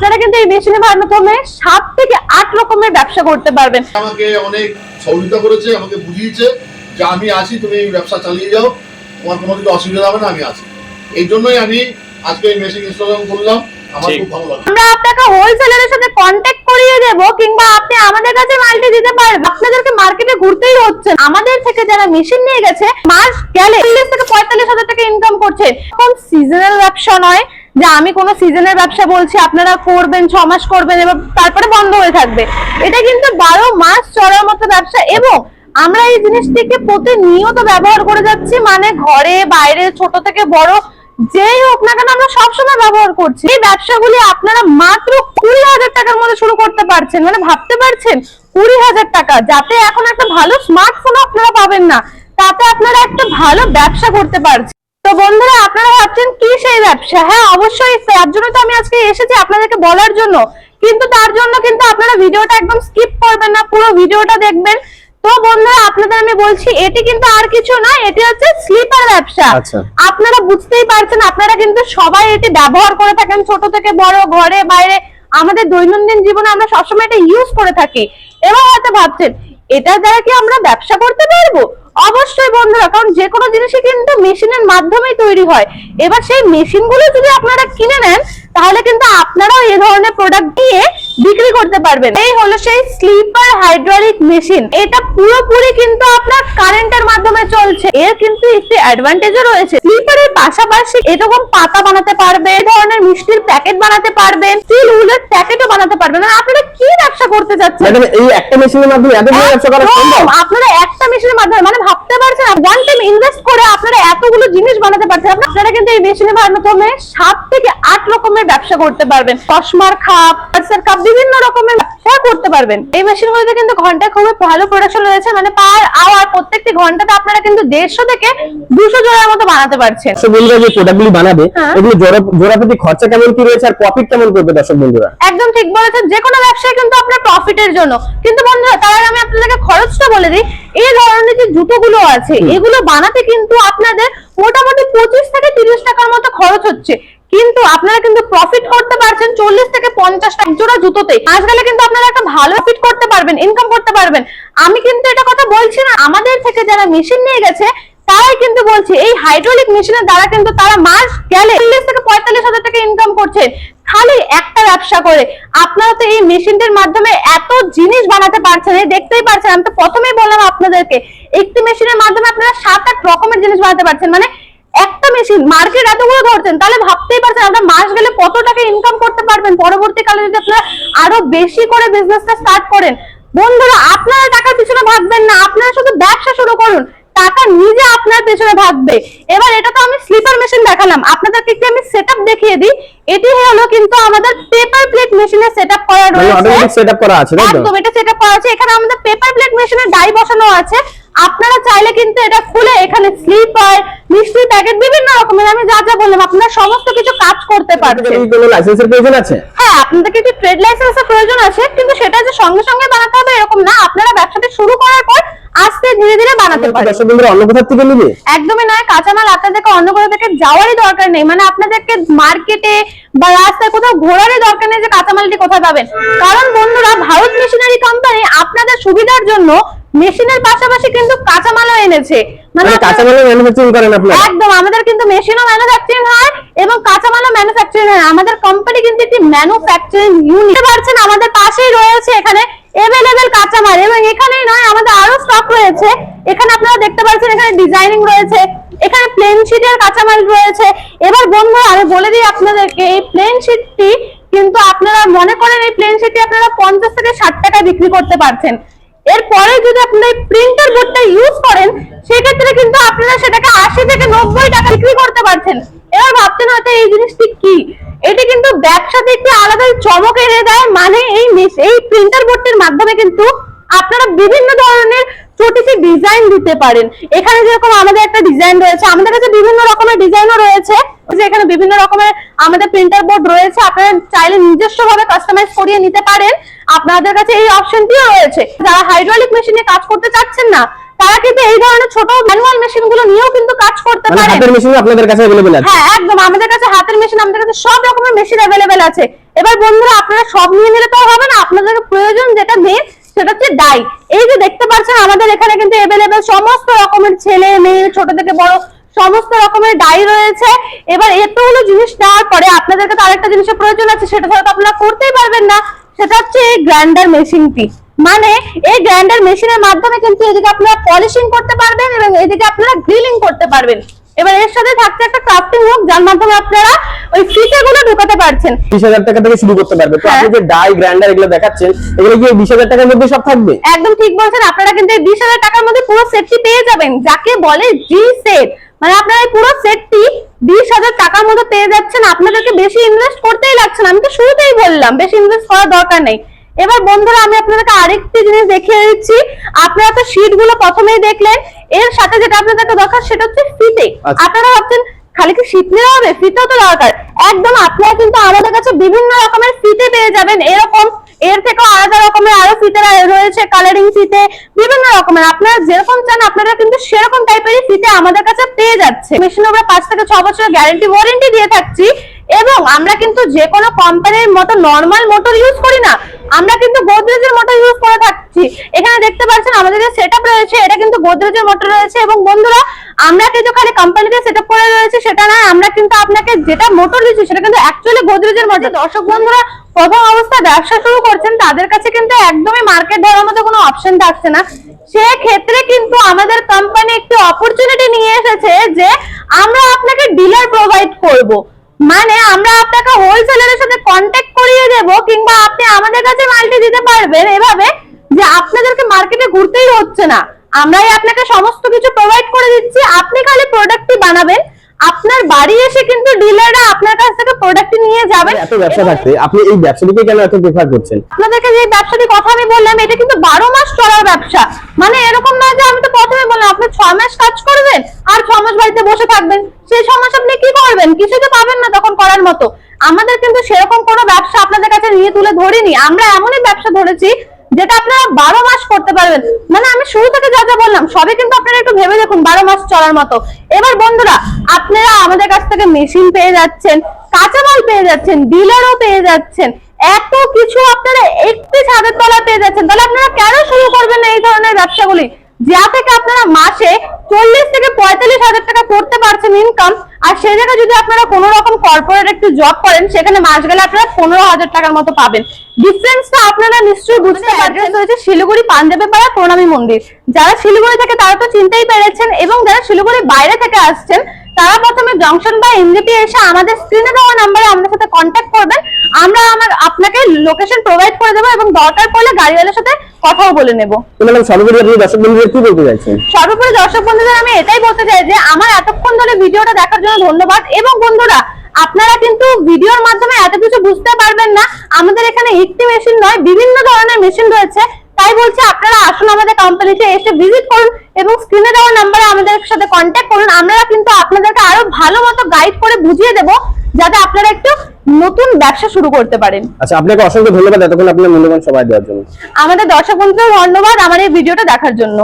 আপনারা কিন্তু এই মেশিনের মাধ্যমে 7 থেকে 8 রকমের ব্যবসা করতে পারবেন। আমাকে অনেক সহযোগিতা করেছে, আমাকে বুঝিয়েছে যে আমি আছি, তুমি এই ব্যবসা চালিয়ে যাও, তোমার কোনো কিছু অসুবিধা হবে না, আমি আছি। এই জন্যই আমি আজকে এই মেশিন ইনস্টলেশন করলাম। আমার খুব ভালো লাগে। আমরা আপনাকে হোলসেলারের সাথে কন্টাক্ট করিয়ে দেব, কিংবা আপনি আমাদের কাছে মালটি দিতে পারবেন। আপনাদেরকে মার্কেটে ঘুরতেই হচ্ছে। আমাদের থেকে যারা মেশিন নিয়ে গেছে মাস গেলে 40 থেকে 45,000 টাকা ইনকাম করছে। কোন সিজনাল ব্যবসা নয় যে আমি কোন সিজনের ব্যবসা বলছি আপনারা করবেন, 6 মাস করবেন এবং তারপরে বন্ধ হয়ে থাকবে। এটা কিন্তু 12 মাস চলার মতো ব্যবসা এবং আমরা এই জিনিসটিকে প্রতিনিয়ত ব্যবহার করে যাচ্ছি। মানে ঘরে বাইরে ছোট থেকে বড় যেই হোক না কেন আমরা সবসময় ব্যবহার করছি। এই ব্যবসাগুলি আপনারা মাত্র 20,000 টাকার মধ্যে শুরু করতে পারছেন। মানে ভাবতে পারছেন 20,000 টাকা, যাতে এখন একটা ভালো স্মার্টফোন আপনারা পাবেন না, তাতে আপনারা একটা ভালো ব্যবসা করতে পারছেন। তো বন্ধুরা, আপনারা ভাবছেন কি সেই ব্যবসা? হ্যাঁ, অবশ্যই তার জন্য তো আমি আজকে এসেছি আপনাদেরকে বলার জন্য। কিন্তু তার জন্য কিন্তু আপনারা ভিডিওটা একদম স্কিপ করবেন না, পুরো ভিডিওটা দেখবেন। তো বন্ধুরা, আপনাদের আমি বলছি এটি কিন্তু আর কিছু না, এটি হচ্ছে স্লিপার ব্যবসা। আপনারা বুঝতেই পারছেন, আপনারা কিন্তু সবাই এটি ব্যবহার করে থাকেন, ছোট থেকে বড়, ঘরে বাইরে, আমাদের দৈনন্দিন জীবনে আমরা সবসময় এটা ইউজ করে থাকি। এবার হয়তো ভাবছেন এটার দ্বারা কি আমরা ব্যবসা করতে পারবো? অবশ্যই বন্ধুরা, কারণ যে কোনো জিনিসই কিন্তু মেশিনের মাধ্যমেই তৈরি হয়। এবার সেই মেশিনগুলো যদি আপনারা কিনে নেন তাহলে কিন্তু আপনারাও এই ধরনের প্রোডাক্ট দিয়ে বিক্রি করতে পারবেন। এই হলো সেই স্লিপার হাইড্রোলিক মেশিন। এটা পুরোপুরি কিন্তু আপনার কারেন্টের মাধ্যমে চলছে। এর কিন্তু একটি অ্যাডভান্টেজও রয়েছে। স্লিপারের পাশাপাশি এরকম পাতা বানাতে পারবে, এই ধরনের মিষ্টির প্যাকেট বানাতে পারবেন, স্টিল উলের প্যাকেটও বানাতে পারবেন। মানে আপনারা কি ব্যবসা করতে যাচ্ছেন? ম্যাডাম, এই একটা মেশিনের মাধ্যমে এত বড় ব্যবসা করা সম্ভব? আপনারা একটা মেশিনের মাধ্যমে মানে ভাবতে পারছেন ওয়ান টাইম ইনভেস্ট করে আপনারা এতগুলো জিনিস বানাতে পারছেন। আপনারা কিন্তু এই মেশিনের মাধ্যমে 7 থেকে 8 রকমের ব্যবসা করতে পারবেন। চশমার খাপ, পার্সের কাপ, বিভিন্ন রকমের ব্যবসা করতে পারবেন। এই মেশিনগুলোতে কিন্তু ঘন্টায় খুবই ভালো প্রোডাকশন রয়েছে। মানে পার আওয়ার প্রত্যেকটি ঘন্টাতে আপনারা কিন্তু 150 থেকে 200 জোড়ার মতো বানাতে পারছেন। দর্শক বন্ধুরা, যে প্রোডাক্টগুলি বানাবে এগুলো জোড়া প্রতি খরচা কেমন কি রয়েছে আর প্রফিট কেমন করবে দর্শক বন্ধুরা? একদম ঠিক বলেছেন, যে কোনো ব্যবসায় কিন্তু আপনার প্রফিটের জন্য। কিন্তু বন্ধুরা, তার আগে আমি আপনাদেরকে খরচটা বলে দিই। এই ধরনের যে জুতোগুলো আছে এগুলো বানাতে কিন্তু আপনাদের মোটামুটি 25 থেকে 30 টাকার মতো খরচ হচ্ছে। কিন্তু আপনারা কিন্তু প্রফিট করতে পারছেন 40 থেকে 50 টাকা জোড়া জুতোতে। মাস গেলে কিন্তু আপনারা একটা ভালো প্রফিট করতে পারবেন, ইনকাম করতে পারবেন। আমি কিন্তু এটা কথা বলছি না, আমাদের থেকে যারা মেশিন নিয়ে গেছে তারাই কিন্তু বলছে এই হাইড্রোলিক মেশিনের দ্বারা কিন্তু তারা মাস গেলে 40 থেকে 45,000 টাকা ইনকাম করছেন খালি একটা ব্যবসা করে। আপনারা তো এই মেশিনটির মাধ্যমে এত জিনিস বানাতে পারছেন, এই দেখতেই পারছেন। আমি তো প্রথমেই বললাম আপনাদেরকে, একটি মেশিনের মাধ্যমে আপনারা 7-8 রকমের জিনিস বানাতে পারছেন। মানে একটা মেশিন মার্কেট এতগুলো ধরছেন, তাহলে ভাবতেই পারছেন আপনারা মাস গেলে কত টাকা ইনকাম করতে পারবেন পরবর্তীকালে যদি আপনারা আরো বেশি করে বিজনেসটা স্টার্ট করেন। বন্ধুরা, আপনারা টাকার পিছনে ভাববেন না, আপনারা শুধু ব্যবসা শুরু করুন, টাকা নিজে আপনার পেছনে ভাগবে। এবার এটা তো আমি স্লিপার মেশিন দেখালাম, আপনাদেরকে একটু আমি সেটআপ দেখিয়ে দিই। এটি হলো কিন্তু আমাদের পেপার প্লেট মেশিনের সেটআপ করা রয়েছে। অটোমেটিক সেটআপ করা আছে, তাই তো? একদম, এটা সেটআপ করা আছে। এখানে আমাদের পেপার প্লেট মেশিনের ডাই বসানো আছে। আপনারা চাইলে কিন্তু এটা খুলে এখানে স্লিপার, মিষ্টি প্যাকেট, বিভিন্ন রকমের আমি যা যা বললাম আপনারা সমস্ত কিছু কাজ করতে পারবেন। কোনো লাইসেন্সের প্রয়োজন আছে? হ্যাঁ, আপনাদেরকে একটু ট্রেড লাইসেন্সের প্রয়োজন আছে, কিন্তু সেটা যে সঙ্গে সঙ্গে বানাতে হবে এরকম না। আপনারা ব্যবসাটি শুরু করার পর আস্তে ধীরে ধীরে বানাতে পারবেন। দর্শক বন্ধুরা, অন্য কোথা থেকে নিবে? একদমই নয়, কাঁচামাল আপনাদেরকে অন্য কোথা থেকে যাওয়ারই দরকার নেই। মানে আপনাদেরকে মার্কেটে বা রাস্তায় কোথাও ঘোরারই দরকার নেই যে কাঁচামালটি কোথায় পাবেন। কারণ বন্ধুরা, ভারত মেশিনারি কোম্পানি আপনাদের সুবিধার জন্য মেশিনের পাশাপাশি কিন্তু কাঁচামালও এনেছে। মানে কাঁচামালও ম্যানুফ্যাকচারিং করেন আপনারা? একদম, আমাদের কিন্তু মেশিনও ম্যানুফ্যাকচারিং হয় এবং কাঁচামালও ম্যানুফ্যাকচারিং হয়। আমাদের কোম্পানি কিন্তু একটি ম্যানুফ্যাকচারিং ইউনিট। পারছেন আমাদের পাশেই রয়েছে এখানে अवेलेबल কাঁচামাল, এবং এখানেই নয় আমাদের আরো স্টক রয়েছে। এখানে আপনারা দেখতে পাচ্ছেন এখানে ডিজাইনিং রয়েছে, এখানে প্লেন শীটের কাঁচামাল রয়েছে। এবার বন্ধুরা, আমি বলে দিই আপনাদেরকে, এই প্লেন শীটটি কিন্তু আপনারা মনে করেন এই প্লেন শীটটি আপনারা 50 থেকে 60 টাকায় বিক্রি করতে পারছেন। এরপরে যদি আপনারা এই প্রিন্টার বোর্ডটা ইউজ করেন সেক্ষেত্রে কিন্তু আপনারা সেটাকে 80 থেকে 90 টাকা বিক্রি করতে পারছেন। এবার ভাবছেন হয়তো এই জিনিসটি কি, এটি কিন্তু ব্যবসাতে একটি আলাদা চমক এনে দেয়। মানে এই প্রিন্টার বোর্ডটির মাধ্যমে কিন্তু আপনারা বিভিন্ন ধরনের চটিতে ডিজাইন দিতে পারেন। এখানে যেরকম আমাদের একটা ডিজাইন রয়েছে, আমাদের কাছে বিভিন্ন রকমের ডিজাইনও রয়েছে। এখানে বিভিন্ন রকমের আমাদের প্রিন্টার বোর্ড রয়েছে, আপনারা চাইলে নিজস্বভাবে কাস্টমাইজ করিয়ে নিতে পারেন। আপনাদের কাছে এই অপশনটিও রয়েছে। যারা হাইড্রোলিক মেশিনে কাজ করতে চাচ্ছেন না তারা কিন্তু এই ধরনের ছোট ম্যানুয়াল মেশিন গুলো নিয়েও কিন্তু কাজ করতে পারেন। হাতের মেশিন আপনাদের কাছে अवेलेबल আছে? হ্যাঁ, একদম, আমাদের কাছে হাতের মেশিন, আমাদের কাছে সব রকমের মেশিন अवेलेबल আছে। এবার বন্ধুরা আপনারা সব নিয়ে নিলে তো হবে না, আপনাদের প্রয়োজন যেটা মেন সেটা হচ্ছে ডাই। এই যে দেখতে পাচ্ছেন আমাদের এখানে কিন্তু অ্যাভেলেবেল সমস্ত রকমের ছেলে মেয়ে ছোট থেকে বড় সমস্ত রকমের ডাই রয়েছে। এবার এতগুলো জিনিস নেওয়ার পরে আপনাদেরকে তো আরেকটা জিনিসের প্রয়োজন আছে, সেটা ছাড়া তো আপনারা করতেই পারবেন না, সেটা হচ্ছে এই গ্রাইন্ডার মেশিনটি। মানে এই গ্রাইন্ডার মেশিনের মাধ্যমে কিন্তু এদিকে আপনারা পলিশিং করতে পারবেন এবং এদিকে আপনারা গ্রিলিং করতে পারবেন। এবার এর সাথে থাকছে একটা ক্রাফটিং হুক, যার মাধ্যমে আপনারা ওই ফিতেগুলো ঢুকাতে পারছেন। 20,000 টাকা থেকে শুরু করতে পারবে। তো আপনি যে ডাই গ্রাইন্ডার এগুলো দেখাচ্ছেন, এগুলো কি 20,000 টাকার মধ্যে সব থাকবে? একদম ঠিক বলছেন, আপনারা কিন্তু এই 20,000 টাকার মধ্যে পুরো সেটটি পেয়ে যাবেন, যাকে বলে জি সেট। মানে আপনারা এই পুরো সেটটি 20,000 টাকার মধ্যে পেয়ে যাচ্ছেন। আপনাদেরকে বেশি ইনভেস্ট করতেই লাগছে না, আমি তো শুরুতেই বললাম বেশি ইনভেস্ট করার দরকার নেই। এবার বন্ধুরা আমি আপনাদেরকে আরেকটি জিনিস দেখিয়ে দিচ্ছি। আপনারা তো শীট গুলো প্রথমেই দেখলেন, এর সাথে যেটা আপনাদেরকে দরকার সেটা হচ্ছে ফিতে। আপনারা ভাবছেন খালি কি শীত নিলে হবে, ফিতেও তো দরকার। একদম আপনারা কিন্তু আমাদের কাছে বিভিন্ন রকমের ফিতে পেয়ে যাবেন, এরকম এর থেকেও আলাদা রকমের আরো ফিতে রয়েছে, কালারিং ফিতে বিভিন্ন রকমের। আপনারা যেরকম চান আপনারা কিন্তু সেরকম টাইপেরই ফিতে আমাদের কাছে পেয়ে যাচ্ছে। মেশিনে আমরা 5 থেকে 6 বছরের গ্যারান্টি ওয়ারেন্টি দিয়ে থাকছি এবং আমরা কিন্তু যে কোনো কোম্পানির মতো নরমাল মোটর ইউজ করি না, আমরা কিন্তু গোদরেজের মোটর ইউজ করে থাকছি। এখানে দেখতে পাচ্ছেন আমাদের যে সেটআপ রয়েছে এটা কিন্তু গোদরেজের মোটর রয়েছে। এবং বন্ধুরা আমরা কিন্তু খালি কোম্পানিতে সেটআপ করে রয়েছে সেটা না, আমরা কিন্তু আপনাকে যেটা মোটর দিচ্ছি সেটা কিন্তু অ্যাকচুয়ালি গোদরেজের মোটর। দর্শক বন্ধুরা প্রথম অবস্থায় ব্যবসা শুরু করছেন তাদের কাছে কিন্তু একদমই মার্কেট ধরার মতো কোনো অপশন থাকছে না। সেক্ষেত্রে কিন্তু আমাদের কোম্পানি একটি অপরচুনিটি নিয়ে এসেছে যে আমরা আপনাকে ডিলার প্রোভাইড করব। মানে আমরা আপনাকে হোলসেলারের সাথে কন্ট্যাক্ট করিয়ে দেব, কিংবা আপনি আমাদের কাছে মালটি দিতে পারবেন এভাবে যে আপনাদেরকে মার্কেটে ঘুরতেই হচ্ছে না, আমরাই আপনাকে সমস্ত কিছু প্রোভাইড করে দিচ্ছি। আপনি খালি প্রোডাক্টটি বানাবেন, আপনার বাড়ি এসে কিন্তু ডিলাররা আপনার কাছ থেকে প্রোডাক্টটি নিয়ে যাবেন। এত ব্যবসা থাকতে আপনি এই ব্যবসাটিকে কেন এত প্রেফার করছেন? আপনাদেরকে যে ব্যবসাটির কথা আমি বললাম এটা কিন্তু 12 মাস চলার ব্যবসা। মানে এরকম নয় যে আমি তো প্রথমে বললাম আপনি 6 মাস কাজ করবেন আর 6 মাস বাড়িতে বসে থাকবেন, সেই 6 মাস আপনি কি করবেন, কিছু তো পাবেন না তখন করার মতো। আমাদের কিন্তু সেরকম কোনো ব্যবসা আপনাদের কাছে নিয়ে তুলে ধরিনি, আমরা এমনই ব্যবসা ধরেছি যেটা আপনারা 12 মাস করতে পারবেন। মানে আমি শুরু থেকে যা যা বললাম সবই কিন্তু আপনারা একটু ভেবে দেখুন 12 মাস চলার মতো। এবার বন্ধুরা আপনারা আমাদের কাছ থেকে মেশিন পেয়ে যাচ্ছেন, কাঁচামাল পেয়ে যাচ্ছেন, ডিলারও পেয়ে যাচ্ছেন, এত কিছু আপনারা একটি ছাদের তলায় পেয়ে যাচ্ছেন। তাহলে আপনারা কেন শুরু করবেন না এই ধরনের ব্যবসাগুলি, যা থেকে আপনারা মাসে 40 থেকে 45,000 টাকা করতে পারছেন ইনকাম। আর সেই জায়গায় যদি আপনারা কোনো রকম কর্পোরেট একটু জব করেন সেখানে মাস গেলে আপনারা 15,000 টাকার মতো পাবেন। ডিফারেন্সটা আপনারা নিশ্চয়ই বুঝতে পারছেন। হচ্ছে শিলিগুড়ি পাঞ্জাবি পাড়া প্রণামী মন্দির। যারা শিলিগুড়ি থেকে তারা তো চিনতেই পেরেছেন, এবং যারা শিলিগুড়ির বাইরে থেকে আসছেন তারা প্রথমে জংশন বা এনজেপি এসে আমাদের স্ক্রিনে দেওয়া নাম্বারে আমাদের সাথে কন্ট্যাক্ট করবেন। আমরা আপনাকে লোকেশন প্রোভাইড করে দেবো এবং দরকার পড়লে গাড়িওয়ালার সাথে কথাও বলে নেব। ম্যাডাম সর্বোপরি আপনি দর্শক বন্ধুদের কি বলতে চাইছেন? সর্বোপরি দর্শক বন্ধুদের আমি এটাই বলতে চাই যে আমার এতক্ষণ ধরে ভিডিওটা দেখার জন্য ধন্যবাদ। এবং বন্ধুরা আপনারা কিন্তু ভিডিওর মাধ্যমে এত কিছু বুঝতে পারবেন না, আমাদের এখানে একটি মেশিন নয় বিভিন্ন ধরনের মেশিন রয়েছে। তাই বলছি আপনারা আসুন আমাদের কোম্পানিতে এসে ভিজিট করুন এবং স্ক্রিনে দেওয়া নাম্বারে আমাদের সাথে কন্ট্যাক্ট করুন। আমরা কিন্তু আপনাদেরকে আরো ভালো মতো গাইড করে বুঝিয়ে দেব যাতে আপনারা একটু নতুন ব্যবসা শুরু করতে পারেন। আচ্ছা, আপনাকে অসংখ্য ধন্যবাদ এতক্ষণ আপনার মূল্যবান সময় দেওয়ার জন্য। আমাদের দর্শক বন্ধুদের ধন্যবাদ আমার এই ভিডিওটা দেখার জন্য।